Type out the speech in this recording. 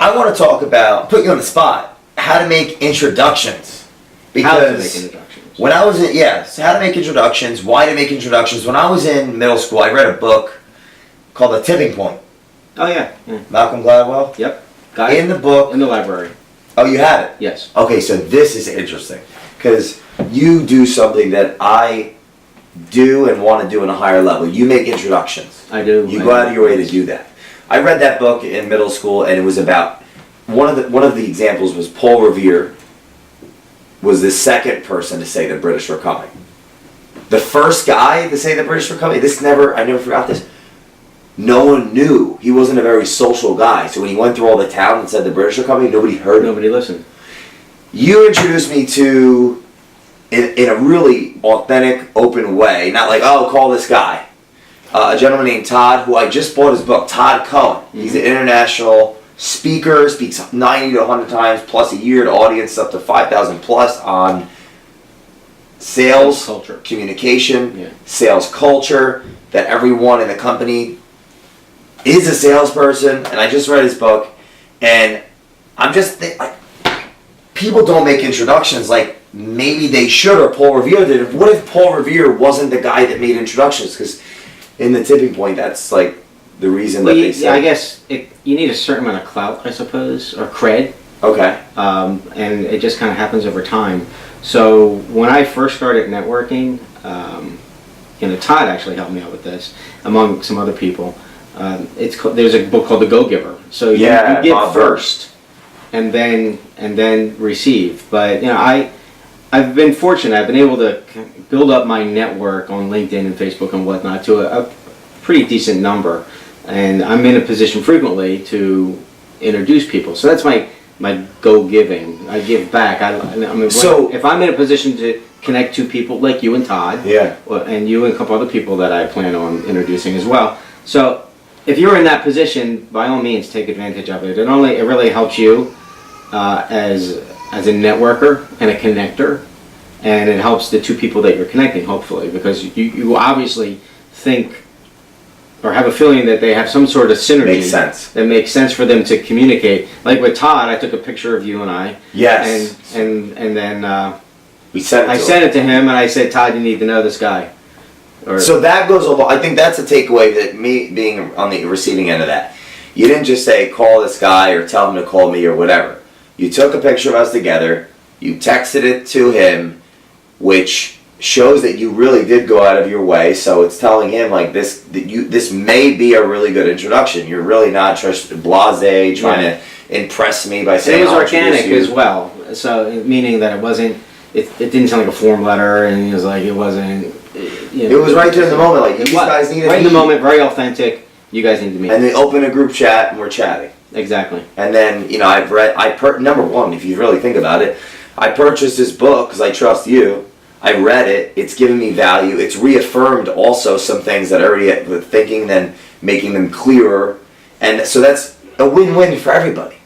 I want to talk about, put you on the spot, how to make introductions. Because how to make introductions. When I was in, how to make introductions, why to make introductions. When I was in middle school, I read a book called The Tipping Point. Oh, yeah. Malcolm Gladwell? Yep. Got it. In the book. In the library. Oh, you had it? Yes. Okay, so this is interesting. Because you do something that I do and want to do on a higher level. You make introductions. I do. You go out of your way to do that. I read that book in middle school, and it was about, one of the examples was Paul Revere was the second person to say the British were coming. The first guy to say the British were coming, I never forgot this. No one knew. He wasn't a very social guy. So when he went through all the town and said the British are coming, nobody heard him. Nobody listened. You introduced me to, in a really authentic, open way, not like, oh, call this guy. A gentleman named Todd, who I just bought his book, Todd Cohen. Mm-hmm. He's an international speaker, speaks 90 to 100 times plus a year to audience up to 5,000 plus on sales culture, communication, sales culture, that everyone in the company is a salesperson. And I just read his book, and I'm just people don't make introductions like maybe they should, or Paul Revere did. What if Paul Revere wasn't the guy that made introductions? Because in The Tipping Point, that's like the reason that they say. I guess you need a certain amount of clout, I suppose, or cred. Okay. And it just kind of happens over time. So when I first started networking, Todd actually helped me out with this, among some other people. There's a book called The Go-Giver. So you give first, and then receive. But I've been fortunate. I've been able to build up my network on LinkedIn and Facebook and whatnot to a pretty decent number, and I'm in a position frequently to introduce people. So that's my go-giving. I give back. If I'm in a position to connect to people like you and Todd, and you and a couple other people that I plan on introducing as well. So if you're in that position, by all means, take advantage of it. It really helps you as a networker and a connector, and it helps the two people that you're connecting, hopefully, because you obviously think or have a feeling that they have some sort of synergy. Makes sense. That makes sense for them to communicate. Like with Todd, I took a picture of you and I. Yes. And then I sent it to him, and I said, Todd, you need to know this guy. So that goes along. I think that's a takeaway, that me being on the receiving end of that. You didn't just say, call this guy or tell him to call me or whatever. You took a picture of us together, you texted it to him, which shows that you really did go out of your way. So it's telling him like this may be a really good introduction. You're really not just blasé trying to impress me by saying it was organic as well. So meaning that it didn't sound like a form letter, and it was like it wasn't. It was right there in the moment. Like these guys need to right in the moment, very authentic. You guys need to meet. And they open a group chat and we're chatting. Exactly. And then number one, if you really think about it, I purchased this book because I trust you. I read it. It's given me value. It's reaffirmed also some things that I already were thinking, then making them clearer. And so that's a win-win for everybody.